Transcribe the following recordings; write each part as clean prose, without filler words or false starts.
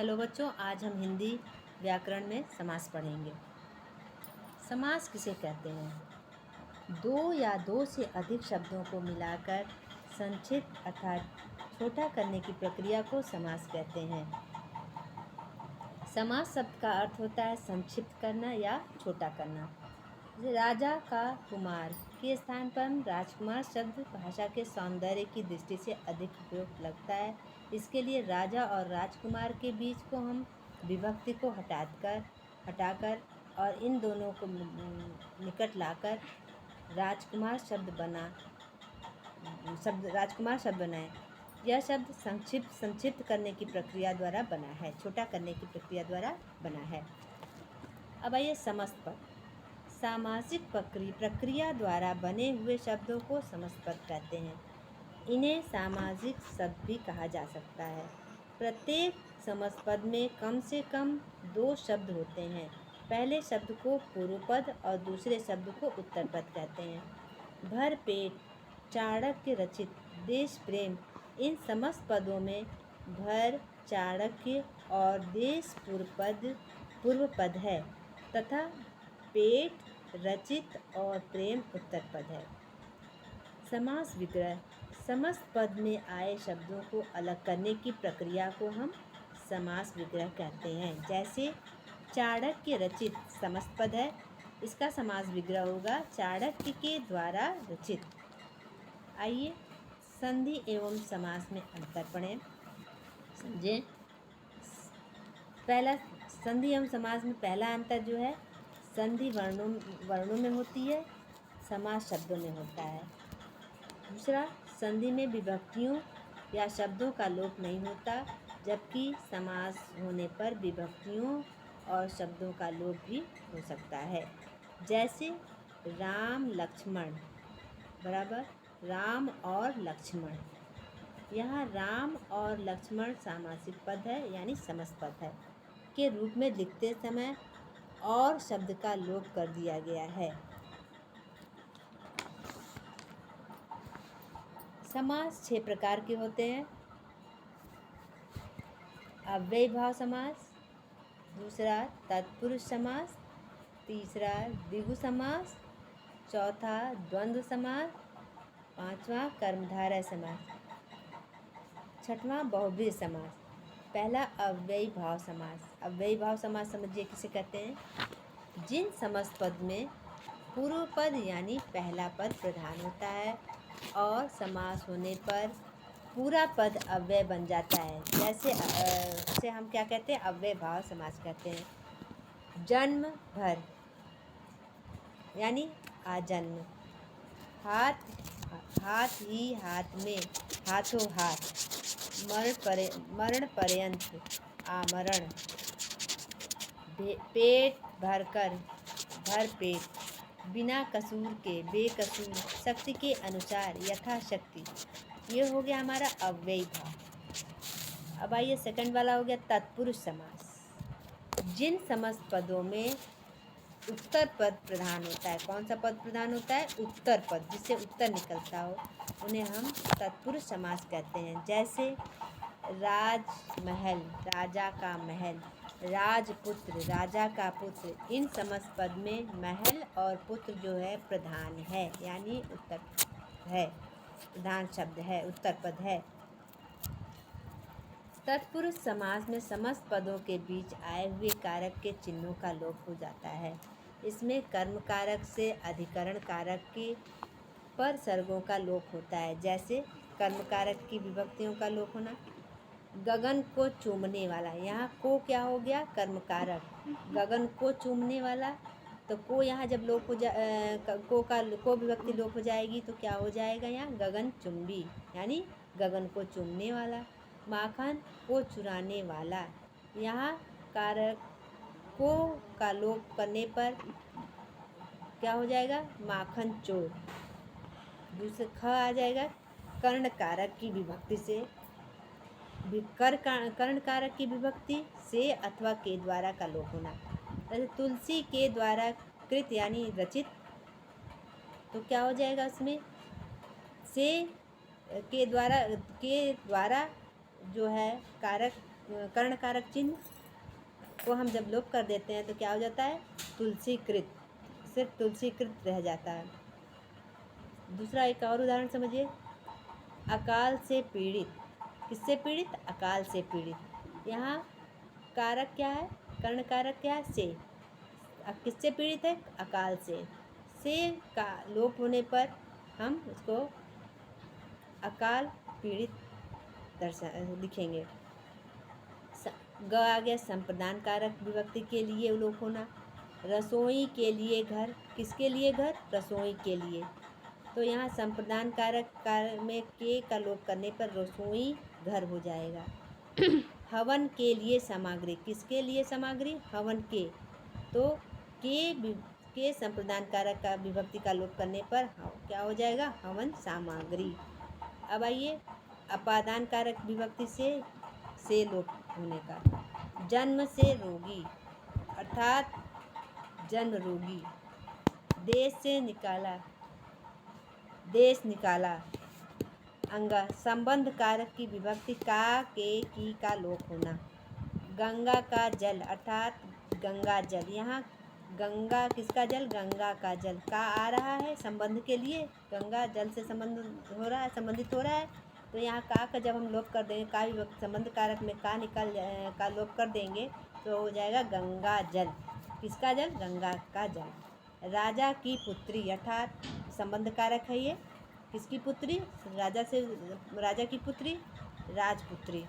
Hello बच्चों, आज हम हिंदी व्याकरण में समास पढ़ेंगे। समास किसे कहते हैं? दो या दो से अधिक शब्दों को मिलाकर संक्षिप्त अर्थात छोटा करने की प्रक्रिया को समास कहते हैं। समास शब्द का अर्थ होता है संक्षिप्त करना या छोटा करना। राजा का कुमार के स्थान पर राजकुमार शब्द भाषा के सौंदर्य की दृष्टि से अधिक उपयुक्त लगता है। इसके लिए राजा और राजकुमार के बीच को हम विभक्ति को हटाकर और इन दोनों को निकट लाकर राजकुमार शब्द बनाए। यह शब्द संक्षिप्त करने की प्रक्रिया द्वारा बना है, छोटा करने की प्रक्रिया द्वारा बना है। अब आइए समस्त पद। सामासिक प्रक्रिया द्वारा बने हुए शब्दों को समस्त पद कहते हैं। इन्हें सामाजिक शब्द भी कहा जा सकता है। प्रत्येक समस्त पद में कम से कम दो शब्द होते हैं। पहले शब्द को पूर्व पद और दूसरे शब्द को उत्तर पद कहते हैं। भर पेट, चाणक्य रचित, देश प्रेम, इन समस्त पदों में भर, चाणक्य और देश पूर्व पद है तथा पेट, रचित और प्रेम उत्तर पद है। समास विग्रह, समस्त पद में आए शब्दों को अलग करने की प्रक्रिया को हम समास विग्रह कहते हैं। जैसे चाणक्य रचित समस्त पद है, इसका समास विग्रह होगा चाणक्य के द्वारा रचित। आइए संधि एवं समास में अंतर पढ़ें, समझें। पहला संधि एवं समास में पहला अंतर जो है, संधि वर्णों में होती है, समास शब्दों में होता है। दूसरा, संधि में विभक्तियों या शब्दों का लोप नहीं होता, जबकि समास होने पर विभक्तियों और शब्दों का लोप भी हो सकता है। जैसे राम लक्ष्मण बराबर राम और लक्ष्मण। यहाँ राम और लक्ष्मण सामासिक पद है, यानी समस्त पद है के रूप में लिखते समय और शब्द का लोप कर दिया गया है। समास 6 प्रकार के होते हैं। अव्ययीभाव समास, दूसरा तत्पुरुष समास, तीसरा द्विगु समास, चौथा द्वंद्व समास, पांचवा कर्मधारय समास, छठवां बहुव्रीहि समास। पहला अव्ययीभाव समास। अव्ययीभाव समास समझिए किसे कहते हैं? जिन समस्त पद में पूर्व पद यानी पहला पद प्रधान होता है और समास होने पर पूरा पद अव्यय बन जाता है, जैसे उसे हम क्या कहते हैं? अव्ययीभाव समास कहते हैं। जन्म भर यानी आजन्म, हाथ ही हाथ में, हाथों हाथ, मरण पर्यंत, आमरण, पेट भरकर, भर पेट, बिना कसूर के, बेकसूर, शक्ति के अनुसार, यथाशक्ति। ये हो गया हमारा अव्ययी भाव। अब आइए सेकंड वाला हो गया तत्पुरुष समास। जिन समस्त पदों में उत्तर पद प्रधान होता है, कौन सा पद प्रधान होता है? उत्तर पद, जिससे उत्तर निकलता हो, उन्हें हम तत्पुरुष समास कहते हैं। जैसे राजमहल, राजा का महल, राजपुत्र, राजा का पुत्र, इन समस्त पद में महल और पुत्र जो है प्रधान है, यानी उत्तर है, प्रधान शब्द है, उत्तर पद है। तत्पुरुष समास में समस्त पदों के बीच आए हुए कारक के चिन्हों का लोप हो जाता है। इसमें कर्म कारक से अधिकरण कारक के पर सर्गों का लोप होता है। जैसे कर्म कारक की विभक्तियों का लोप होना। गगन को चूमने वाला, यहाँ को क्या हो गया? कर्म कारक। गगन को चूमने वाला, तो को यहाँ जब लोप हो को विभक्ति लोप हो जाएगी तो क्या हो जाएगा? यहाँ गगन चुंबी, यानी गगन को चूमने वाला। माखन को चुराने वाला, यहाँ कारक को का लोप करने पर क्या हो जाएगा? माखन चोर। दूसरे ख आ जाएगा कर्ण कारक की विभक्ति से, कर्ण कारक की विभक्ति से अथवा के द्वारा का लोप होना। जैसे तुलसी के द्वारा कृत यानी रचित, तो क्या हो जाएगा? उसमें से के द्वारा जो है कारक कर्ण कारक चिन्ह को हम जब लोप कर देते हैं तो क्या हो जाता है? तुलसीकृत, सिर्फ तुलसीकृत रह जाता है। दूसरा एक और उदाहरण समझिए। अकाल से पीड़ित, किससे पीड़ित? अकाल से पीड़ित। यहाँ कारक क्या है? कर्ण कारक क्या है? से। अब किससे पीड़ित है? अकाल से का लोप होने पर हम उसको अकाल पीड़ित लिखेंगे। ग आ गया संप्रदान कारक विभक्ति के लिए लोप होना। रसोई के लिए घर, किसके लिए घर? रसोई के लिए। तो यहाँ संप्रदान कारक में के का लोप करने पर रसोई घर हो जाएगा। हवन के लिए सामग्री, किसके लिए सामग्री? हवन के। तो के संप्रदान कारक का विभक्ति का लोप करने पर क्या हो जाएगा? हवन सामग्री। अब आइए अपादान कारक विभक्ति से लोप होने का। जन्म से रोगी अर्थात जन्म रोगी। देश से निकाला, देश निकाला। अंगा संबंध कारक की विभक्ति का के की का लोप होना। गंगा का जल अर्थात गंगा जल। यहाँ गंगा किसका जल? गंगा का जल। का आ रहा है संबंध के लिए, गंगा जल से संबंध हो रहा है, संबंधित हो रहा है। तो यहाँ का जब हम लोप कर देंगे, का विभक्ति संबंध कारक में का का लोप कर देंगे तो हो जाएगा गंगा जल। किसका जल? गंगा का जल। राजा की पुत्री अर्थात संबंध कारक है ये। किसकी पुत्री? राजा से, राजा की पुत्री राजपुत्री।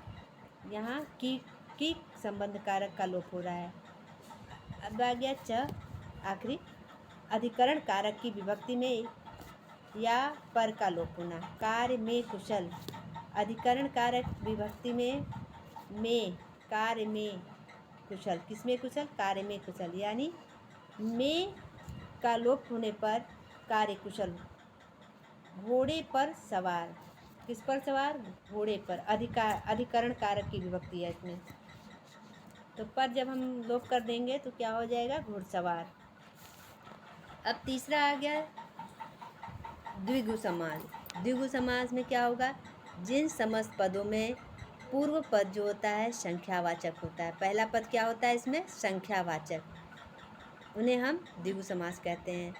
यहाँ की संबंध कारक का लोप हो रहा है। अब आ गया च आखिरी। अधिकरण कारक की विभक्ति में या पर का लोप होना। कार्य में कुशल, अधिकरण कारक विभक्ति में कार्य में कुशल। किसमें कुशल? कार्य में कुशल। यानी में का लोप होने पर कार्य कुशल। घोड़े पर सवार, किस पर सवार? घोड़े पर। अधिकरण कारक की विभक्ति है इसमें। तो पर जब हम लोप कर देंगे तो क्या हो जाएगा? घुड़सवार। अब तीसरा आ गया द्विगु समास। द्विगु समास में क्या होगा? जिन समस्त पदों में पूर्व पद जो होता है संख्यावाचक होता है। पहला पद क्या होता है इसमें? संख्यावाचक, उन्हें हम द्विगु समास कहते हैं।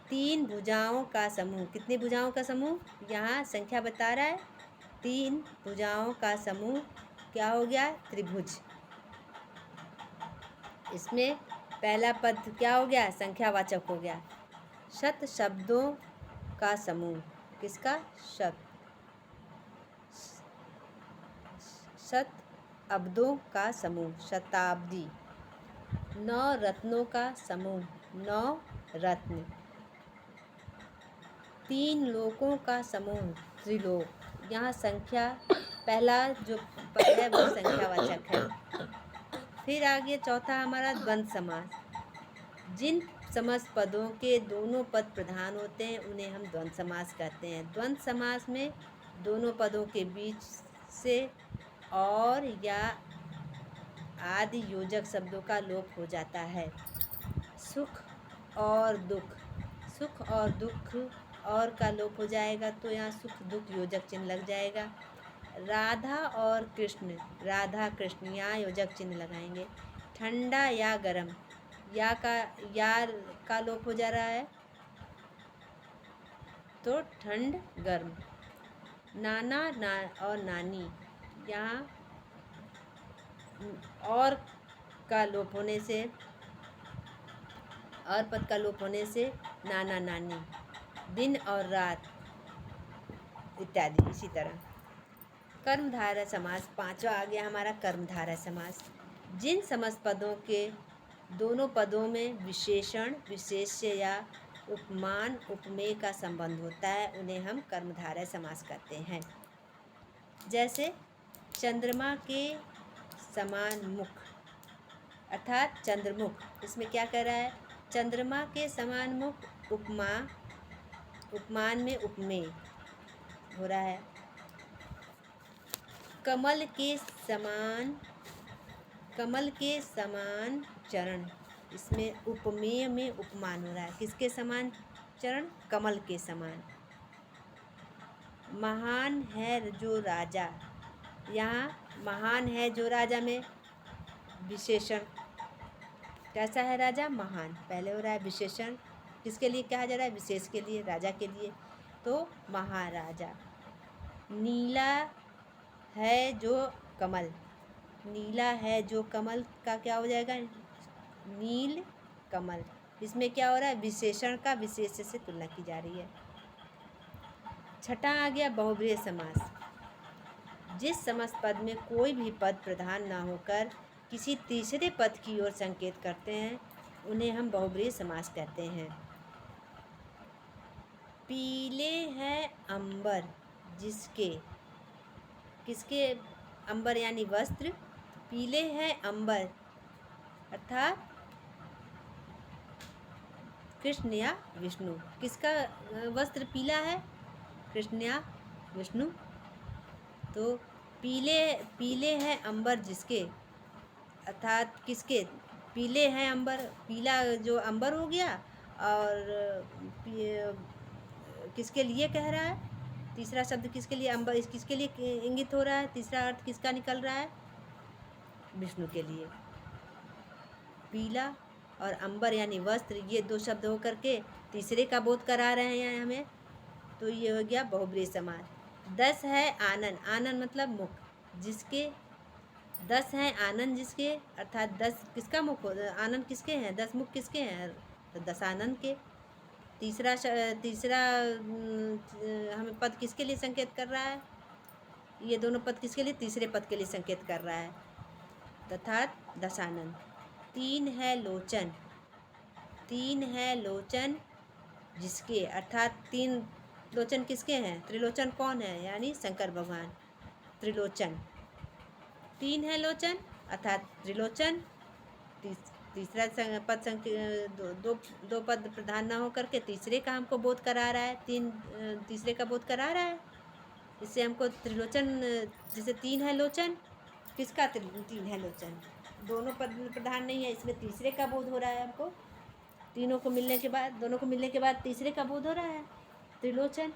तीन भुजाओं का समूह, कितनी भुजाओं का समूह? यहाँ संख्या बता रहा है। तीन भुजाओं का समूह क्या हो गया? त्रिभुज। इसमें पहला पद क्या हो गया? संख्यावाचक हो गया। शत शब्दों का समूह, किसका? शत अब्दों का समूह, शताब्दी। नौ रत्नों का समूह, नौ रत्न। तीन लोकों का समूह, त्रिलोक। यहाँ संख्या पहला जो पद है वो संख्यावाचक है। फिर आगे चौथा हमारा द्वंद्व समास। जिन समस्त पदों के दोनों पद प्रधान होते हैं उन्हें हम द्वंद्व समास कहते हैं। द्वंद्व समास में दोनों पदों के बीच से और या आदि योजक शब्दों का लोप हो जाता है। सुख और दुख, सुख और दुख और का लोप हो जाएगा तो यहाँ सुख दुख योजक चिन्ह लग जाएगा। राधा और कृष्ण, राधा कृष्ण, यहाँ योजक चिन्ह लगाएंगे। ठंडा या गरम, या का लोप हो जा रहा है तो ठंड गर्म। नाना और नानी, यहाँ और का लोप होने से, और पद का लोप होने से नाना नानी। दिन और रात इत्यादि। इसी तरह कर्मधारय समास पांचवा आ गया हमारा कर्मधारय समास। जिन समस्त पदों के दोनों पदों में विशेषण विशेष्य या उपमान उपमेय का संबंध होता है उन्हें हम कर्मधारय समास कहते हैं। जैसे चंद्रमा के समान मुख अर्थात चंद्रमुख। इसमें क्या कह रहा है? चंद्रमा के समान मुख उपमान में उपमेय हो रहा है। कमल के समान चरण, इसमें उपमेय में उपमान हो रहा है। किसके समान चरण? कमल के समान। महान है जो राजा, यहाँ महान है जो राजा में विशेषण, कैसा है राजा? महान। पहले हो रहा है विशेषण, किसके लिए कहा जा रहा है? विशेष के लिए, राजा के लिए, तो महाराजा। नीला है जो कमल, नीला है जो कमल का क्या हो जाएगा? नील कमल। इसमें क्या हो रहा है? विशेषण का विशेष से तुलना की जा रही है। छठा आ गया बहुब्रीहि समास। जिस समस्त पद में कोई भी पद प्रधान न होकर किसी तीसरे पद की ओर संकेत करते हैं उन्हें हम बहुब्रीहि समास कहते हैं। पीले हैं अंबर जिसके, किसके? अंबर यानी वस्त्र। पीले हैं अंबर अर्थात कृष्ण या विष्णु। किसका वस्त्र पीला है? कृष्ण या विष्णु। तो पीले हैं अंबर जिसके, अर्थात किसके? पीले हैं अंबर, पीला जो अंबर हो गया, और किसके लिए कह रहा है? तीसरा शब्द किसके लिए? अंबर किसके लिए इंगित हो रहा है? तीसरा अर्थ किसका निकल रहा है? विष्णु के लिए। पीला और अंबर यानी वस्त्र, ये दो शब्द होकर के तीसरे का बोध करा रहे हैं हमें, तो ये हो गया बहुब्रीहि समास। 10 है आनन, आनन मतलब मुख, जिसके 10 हैं आनंद जिसके, अर्थात 10 किसका मुख? आनंद किसके हैं? 10 मुख किसके हैं? तो 10 आनंद के। तीसरा हमें पद किसके लिए संकेत कर रहा है? ये दोनों पद किसके लिए? तीसरे पद के लिए संकेत कर रहा है, अर्थात 10 आनंद। 3 है लोचन, 3 है लोचन जिसके, अर्थात 3 लोचन किसके हैं? त्रिलोचन कौन है? यानी शंकर भगवान त्रिलोचन। 3 है लोचन अर्थात त्रिलोचन। तीसरा पद दो पद प्रधान न होकर के तीसरे का हमको बोध करा रहा है, तीसरे का बोध करा रहा है। इससे हमको त्रिलोचन, जैसे 3 है लोचन, किसका 3 है लोचन? दोनों पद प्रधान नहीं है, इसमें तीसरे का बोध हो रहा है हमको। तीनों को मिलने के बाद, दोनों को मिलने के बाद तीसरे का बोध हो रहा है, त्रिलोचन।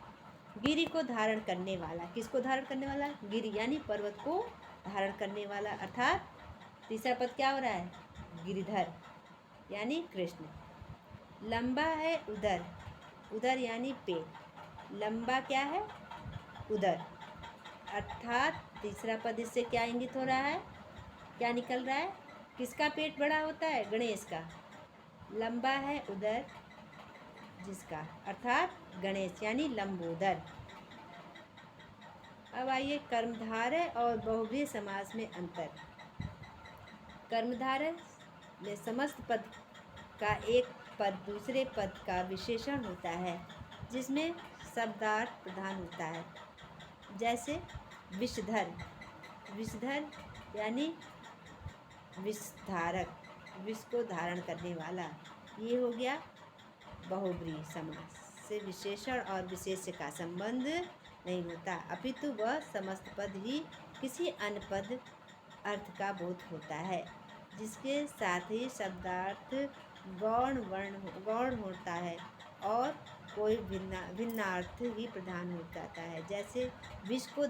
गिरि को धारण करने वाला, किसको धारण करने वाला? गिरि यानी पर्वत को धारण करने वाला, अर्थात तीसरा पद क्या हो रहा है? गिरिधर यानी कृष्ण। लंबा है उदर, उदर यानी पेट, लंबा क्या है? उदर, अर्थात तीसरा पद इससे क्या इंगित हो रहा है? क्या निकल रहा है? किसका पेट बड़ा होता है? गणेश का। लंबा है उदर जिसका, अर्थात गणेश यानी लंबोदर। अब आइए कर्मधारय और बहुब्रीहि समास में अंतर। कर्मधारय में समस्त पद का एक पद दूसरे पद का विशेषण होता है जिसमें शब्दार्थ प्रधान होता है। जैसे विषधर, विषधर यानी विषधारक, विष को धारण करने वाला, ये हो गया बहुब्रीहि समास से विशेषण और विशेष्य का संबंध नहीं होता, अपितु वह समस्त पद ही किसी अन्य पद अर्थ का बोध होता है, जिसके साथ ही शब्दार्थ गौण होता है और कोई भिन्नार्थ ही प्रधान हो जाता है। जैसे विष को